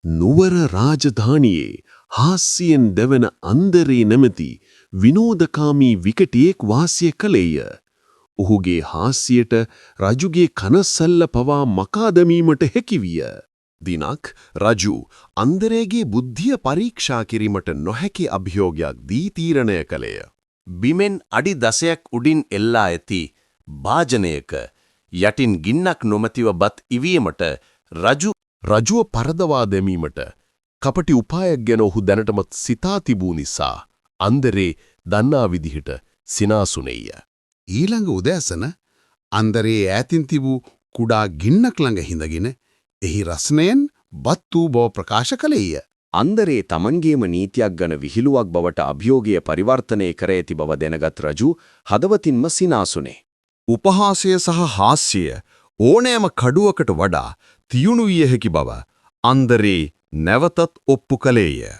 නුවර රාජධානියේ හාස්‍යයෙන් දැවෙන අන්දරේ නැමැති විනෝදකාමී විකටියෙක් වාසය කළේය. ඔහුගේ හාස්‍යයට රජුගේ කනසැල්ල පවා මකා දැමීමට හැකිවිය. දිනක් රජු අන්දරේගේ බුද්ධිය පරීක්ෂා කිරීමට නොහැකි අභියෝගයක් දී තීරණය කළේය. බිමෙන් අඩි 10ක් උඩින් එල්ලා ඇති භාජනයක යටින් ගින්නක් නොමැතිව බත් ඉවීමට රජුව පරදවා දැමීමට කපටි උපායක් ගැන ඔහු දැනටමත් සිතා තිබූ නිසා අන්දරේ දන්නා විදිහට සිනාසුනේය. ඊළඟ උදෑසන අන්දරේ ඈතින් තිබූ කුඩා ගින්නක් ළඟ හිඳගෙන එහි රස්නයෙන් බත් වූ බව ප්‍රකාශ කළේය. අන්දරේ තමන්ගේම නීතියක් ගැන විහිළුවක් බවට අභියෝගය පරිවර්තනය කර ඇති බව දැනගත් රජු හදවතින්ම සිනාසුනේ. උපහාසය සහ හාස්‍යය ඕනෑම කඩුවකට වඩා තියුණු විය හැකි බව අන්දරේ නැවතත් ඔප්පු කළේය.